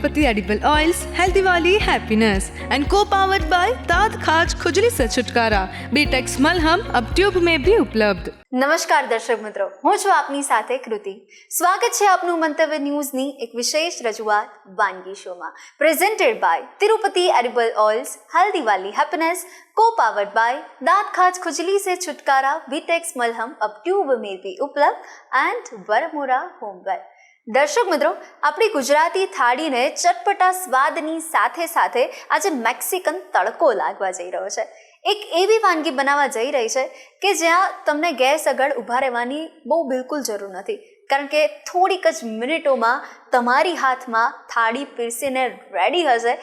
Tirupati edible oils, healthy वाली happiness and को powered by दांत खाज खुजली से छुटकारा। बीटेक्स मलहम अब ट्यूब में भी उपलब्ध। નમસ્કાર દર્શક મિત્રો, હું છું આપની સાથે કૃતિ. સ્વાગત છે આપનું મંતવ્ય ન્યૂઝની એક વિશેષ રજૂઆત વાનગી શોમાં, presented by Tirupati edible oils, healthy वाली हैप्पीनेस, को पावर्ड बाय दांत खाज खुजली से छुटकारा, बीटेक्स मलहम अब ट्यूब में भी उपलब्ध एंड वरमोरा होमवेयर. દર્શક મિત્રો, આપણી ગુજરાતી થાળીને ચટપટા સ્વાદની સાથે સાથે આજે મેક્સિકન તડકો લાગવા જઈ રહ્યો છે. એક એવી વાનગી બનાવવા જઈ રહી છે કે જ્યાં તમને ગેસ આગળ ઊભા રહેવાની બહુ બિલકુલ જરૂર નથી, કારણ કે થોડીક જ મિનિટોમાં તમારી હાથમાં થાળી પીરસીને રેડી હશે.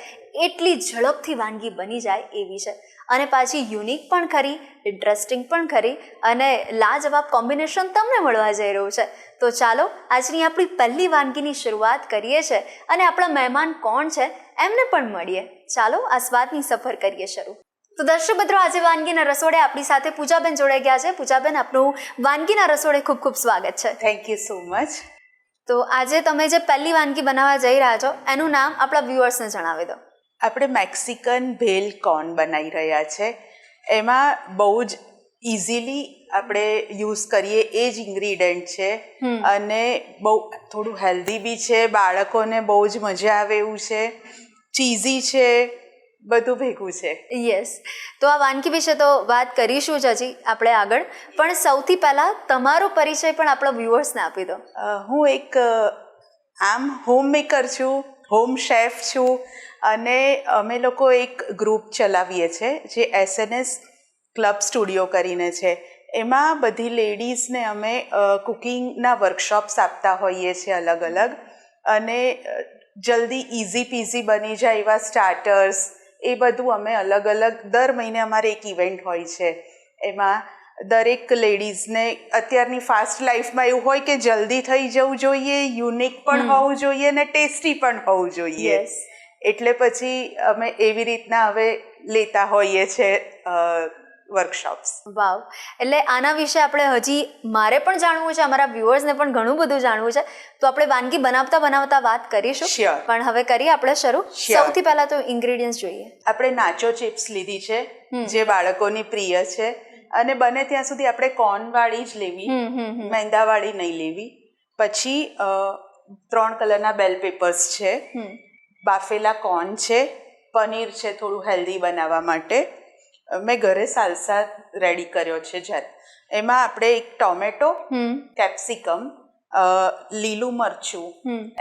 એટલી ઝડપથી વાનગી બની જાય એવી છે, અને પાછી યુનિક પણ ખરી, ઇન્ટરેસ્ટિંગ પણ ખરી, અને લાજવાબ કોમ્બિનેશન તમને મળવા જઈ રહ્યું છે. તો ચાલો આજની આપણી પહેલી વાનગીની શરૂઆત કરીએ છીએ, અને આપણા મહેમાન કોણ છે એમને પણ મળીએ. ચાલો આ સ્વાદની સફર કરીએ શરૂ. તો દર્શક મિત્રો, આજે વાનગીના રસોડે આપણી સાથે પૂજાબેન જોડાઈ ગયા છે. પૂજાબેન, આપનું વાનગીના રસોડે ખૂબ ખૂબ સ્વાગત છે. Thank you so much. તો આજે તમે જે પહેલી વાનગી બનાવવા જઈ રહ્યા છો એનું નામ આપણા વ્યુઅર્સને જણાવી દો. આપણે મેક્સિકન ભેલ કોર્ન બનાવી રહ્યા છે. એમાં બહુ જ ઇઝીલી આપણે યુઝ કરીએ એ જ ઇન્ગ્રીડિયન્ટ છે, અને બહુ થોડું હેલ્ધી બી છે, બાળકોને બહુ જ મજા આવે એવું છે, ચીઝી છે, બધું ભેગું છે. યસ, તો આ વાનગી વિશે તો વાત કરીશું જ હજી આપણે આગળ, પણ સૌથી પહેલાં તમારો પરિચય પણ આપણા વ્યુઅર્સને આપી દો. હું એક આમ હોમ મેકર છું, હોમ શેફ છું, અને અમે લોકો એક ગ્રુપ ચલાવીએ છીએ જે SNS ક્લબ સ્ટુડિયો કરીને છે. એમાં બધી લેડીઝને અમે કુકિંગના વર્કશોપ્સ આપતા હોઈએ છીએ અલગ અલગ, અને જલ્દી ઇઝી પીઝી બની જાય એવા સ્ટાર્ટર્સ, એ બધું અમે અલગ અલગ દર મહિને અમારે એક ઇવેન્ટ હોય છે. એમાં દરેક લેડીઝને અત્યારની ફાસ્ટ લાઈફમાં એવું હોય કે જલ્દી થઈ જવું જોઈએ, યુનિક પણ હોવું જોઈએ ને ટેસ્ટી પણ હોવું જોઈએ. એટલે પછી અમે એવી રીતના હવે લેતા હોઈએ છીએ વર્કશોપ્સ. વાવ, એટલે આના વિશે આપણે હજી મારે પણ જાણવું છે, અમારા વ્યુઅર્સને પણ ઘણું બધું જાણવું છે, તો આપણે વાનગી બનાવતા બનાવતા વાત કરીશું. પણ હવે કરીએ આપણે શરૂ. સૌથી પહેલા તો ઇન્ગ્રેડિયન્ટ્સ જોઈએ. આપણે નાચો ચિપ્સ લીધી છે, જે બાળકોની પ્રિય છે, અને બને ત્યાં સુધી આપણે કોર્નવાળી જ લેવી, મેંદાવાળી નહીં લેવી. પછી 3 કલરના બેલ પેપર્સ છે, બાફેલા કોર્ન છે, પનીર છે થોડું હેલ્ધી બનાવવા માટે. મેં ઘરે સાલસા રેડી કર્યો છે. એમાં આપણે એક ટોમેટો, કેપ્સિકમ, લીલું મરચું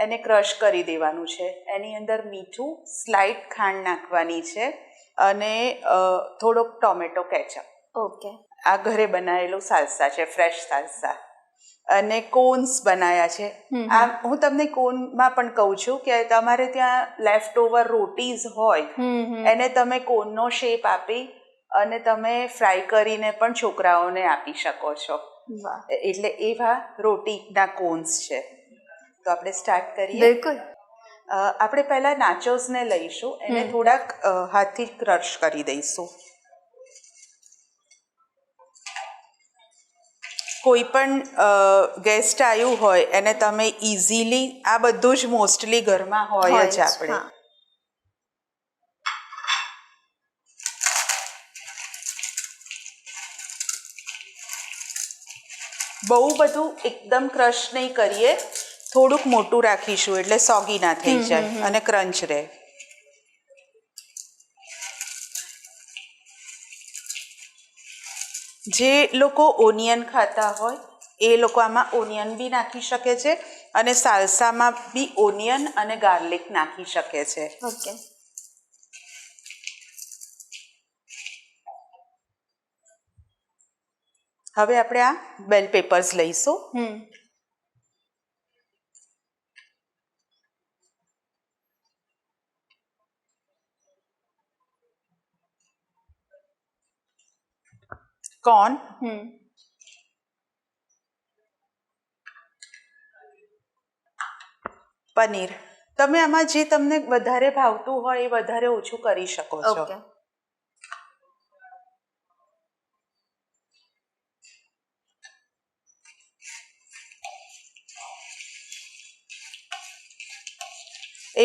એને ક્રશ કરી દેવાનું છે. એની અંદર મીઠું, સ્લાઇટ ખાંડ નાખવાની છે, અને થોડોક ટોમેટો કેચઅપ. ઓકે, આ ઘરે બનાવેલું સાલસા છે, ફ્રેશ સાલસા. અને કોન્સ બનાવ્યા છે. આ હું તમને કોનમાં પણ કહું છું કે તમારે ત્યાં લેફ્ટ ઓવર રોટીઝ હોય, એને તમે કોનનો શેપ આપી અને તમે ફ્રાય કરીને પણ છોકરાઓને આપી શકો છો. એટલે એવા રોટીના કોન્સ છે. તો આપણે સ્ટાર્ટ કરીએ. બિલકુલ. આપણે પહેલાં નાચોસને લઈશું, એને થોડાક હાથથી ક્રશ કરી દઈશું. કોઈ પણ ગેસ્ટ આવ્યું હોય એને તમે ઇઝીલી, આ બધું જ મોસ્ટલી ઘરમાં હોય જ આપણે. બહુ બધું એકદમ ક્રશ નહીં કરીએ, થોડુંક મોટું રાખીશું એટલે સોગી ના થઈ જાય અને ક્રંચ રહે. જે લોકો ઓનિયન ખાતા હોય એ લોકો આમાં ઓનિયન બી નાખી શકે છે, અને સાલસામાં બી ઓનિયન અને ગાર્લિક નાખી શકે છે. ઓકે, હવે આપણે આ બેલ પેપર્સ લઈશું. કોર્ન, પનીર. તમે આમાં જે તમને વધારે ભાવતું હોય એ વધારે ઓછું કરી શકો છો.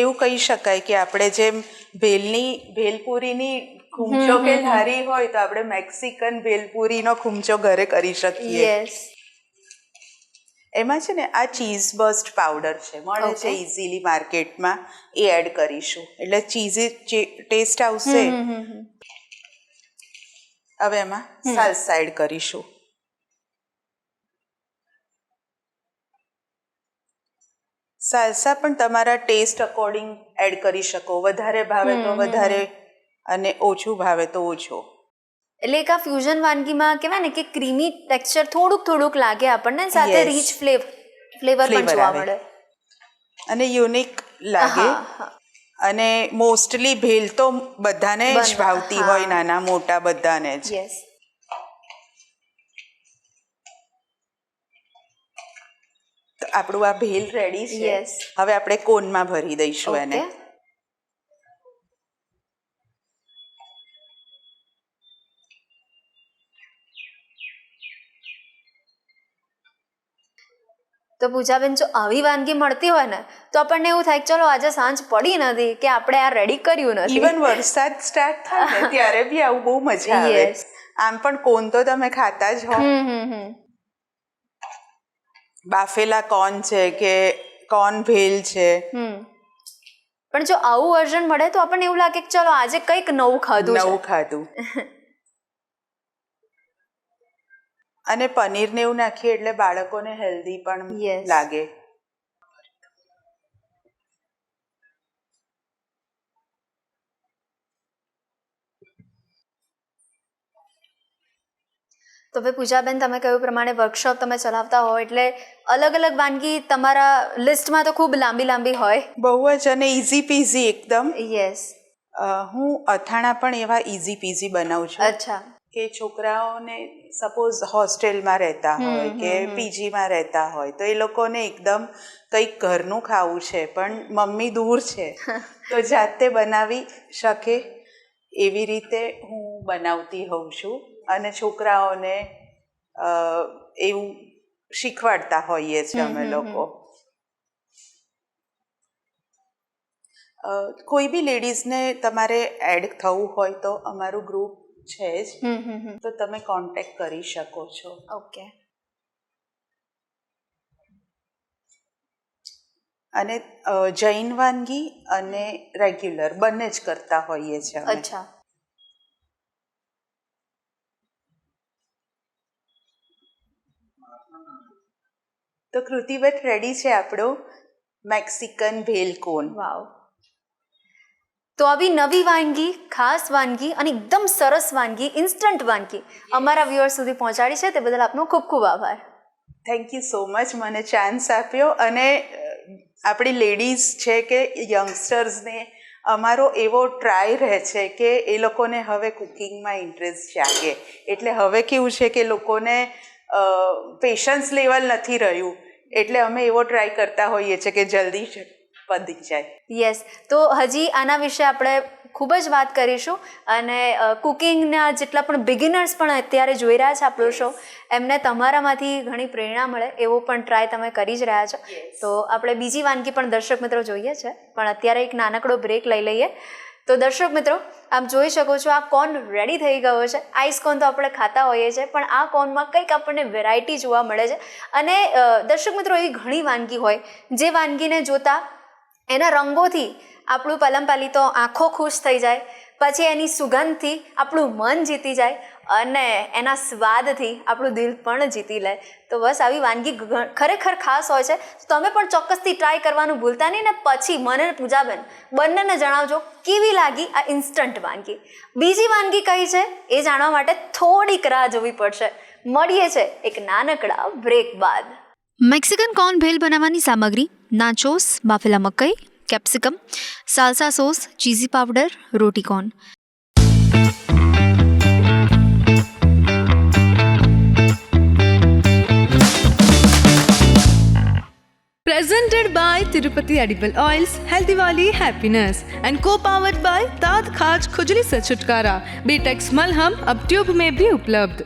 એવું કહી શકાય કે આપણે જેમ ભેલપુરીની ખૂમચો કે લારી હોય તો આપણે મેક્સિકન ભેલપુરીનો ખૂમચો ઘરે કરી શકીએ. યસ. એમાં છે ને આ ચીઝ બસ્ટ પાવડર છે, મળે છે ઇઝીલી માર્કેટમાં, એ એડ કરીશું એટલે ચીઝી ટેસ્ટ આવશે. હવે એમાં સાલ્સા એડ કરીશું. સાલ્સા પણ તમારા ટેસ્ટ અકોર્ડિંગ એડ કરી શકો, વધારે ભાવે તો વધારે અને ઓછું ભાવે તો ઓછું. એટલે એક આ ફ્યુઝન વાનગીમાં કહેવાય ને કે ક્રીમી ટેક્સચર થોડુંક લાગે આપણને, સાથે રીચ ફ્લેવર પણ જોવા મળે અને યુનિક લાગે. અને મોસ્ટલી ભેલ તો બધાને જ ભાવતી હોય, નાના મોટા બધાને જ. યસ. તો આપણું આ ભેલ રેડી છે. યસ. હવે આપણે કોનમાં ભરી દઈશું એને. તો પૂજાબેન, જો આવી વાનગી મળતી હોય ને તો આપણને એવું થાય કે ચલો આજે સાંજ પડી નથી કે આપણે આ રેડી કર્યું નથી. ઇવન વરસાદ સ્ટાર્ટ થાય ને ત્યારે બી આવું બહુ મજા આવે. આમ પણ કોન તો તમે ખાતા જ હો. બાફેલા કોર્ન છે કે કોર્ન ભેલ છે. પણ જો આવું વર્ઝન મળે તો આપણને એવું લાગે કે ચલો આજે કંઈક નવું ખાધું. અને પનીર ને એવું નાખીએ એટલે બાળકોને હેલ્ધી પણ લાગે. તો ભાઈ પૂજાબેન, તમે કહ્યું પ્રમાણે વર્કશોપ તમે ચલાવતા હો એટલે અલગ અલગ વાનગી તમારા લિસ્ટમાં તો ખૂબ લાંબી હોય. બહુ જ, અને ઇઝી પીઝી એકદમ. યસ. હું અથાણા પણ એવા ઇઝી પીઝી બનાવું છું. અચ્છા. કે છોકરાઓને સપોઝ હોસ્ટેલમાં રહેતા હોય કે પીજીમાં રહેતા હોય તો એ લોકોને એકદમ કંઈક ઘરનું ખાવું છે પણ મમ્મી દૂર છે તો જાતે બનાવી શકે એવી રીતે હું બનાવતી હોઉં છું. અને છોકરાઓને એવું શીખવાડતા હોઈએ છીએ અમે લોકો. કોઈ બી લેડીઝને તમારે એડ થવું હોય તો અમારું ગ્રુપ છે જ, તો તમે કોન્ટેક્ટ કરી શકો છો. ઓકે. અને જૈન વાનગી અને રેગ્યુલર બંને જ કરતા હોઈએ છીએ. અચ્છા. તો કૃતિબેન, રેડી છે આપણો મેક્સિકન ભેલ કોન. વાવ. તો આવી નવી વાનગી, ખાસ વાનગી અને એકદમ સરસ વાનગી, ઇન્સ્ટન્ટ વાનગી અમારા વ્યુઅર્સ સુધી પહોંચાડી છે તે બદલ આપનો ખૂબ ખૂબ આભાર. થેન્ક યુ સો મચ મને ચાન્સ આપ્યો. અને આપણી લેડીઝ છે કે યંગસ્ટર્સને અમારો એવો ટ્રાય રહે છે કે એ લોકોને હવે કુકિંગમાં ઇન્ટરેસ્ટ જાગે. એટલે હવે કેવું છે કે લોકોને પેશન્સ લેવલ નથી રહ્યું, એટલે અમે એવો ટ્રાય કરતા હોઈએ છીએ કે જલ્દી પતી જાય. યસ. તો હજી આના વિશે આપણે ખૂબ જ વાત કરીશું અને કુકિંગના જેટલા પણ બિગિનર્સ પણ અત્યારે જોઈ રહ્યા છે આપણો શો, એમને તમારામાંથી ઘણી પ્રેરણા મળે એવો પણ ટ્રાય તમે કરી જ રહ્યા છો. તો આપણે બીજી વાનગી પણ દર્શક મિત્રો જોઈએ છે, પણ અત્યારે એક નાનકડો બ્રેક લઈ લઈએ. તો દર્શક મિત્રો, આપ જોઈ શકો છો આ કોર્ન રેડી થઈ ગયો છે. આઈસ કોર્ન તો આપણે ખાતા હોઈએ છીએ, પણ આ કોર્નમાં કંઈક આપણને વેરાયટી જોવા મળે છે. અને દર્શક મિત્રો, એવી ઘણી વાનગી હોય જે વાનગીને જોતા એના રંગોથી આપણું પહેલી તો આંખો ખુશ થઈ જાય, પછી એની સુગંધથી આપણું મન જીતી જાય અને એના સ્વાદથી આપણું દિલ પણ જીતી લે. તો બસ આવી વાનગી ખરેખર ખાસ હોય છે. તો તમે પણ ચોક્કસથી ટ્રાય કરવાનું ભૂલતા નહીં ને પછી મને પૂજાબેન બંનેને જણાવજો કેવી લાગી આ ઇન્સ્ટન્ટ વાનગી. બીજી વાનગી કઈ છે એ જાણવા માટે થોડીક રાહ જોવી પડશે. મળીએ છે એક નાનકડા બ્રેક બાદ. મેક્સિકન કોર્ન ભેલ બનાવવાની સામગ્રી: નાચોસ, બાફેલા મકાઈ, capsicum, salsa sauce, cheesy powder, રોટી corn. Presented by Tirupati Edible Oils, Healthy Wali Happiness, and co-powered by Tad Khaj Khujli se Chutkara. Betex Malham अब ट्यूब में भी उपलब्ध.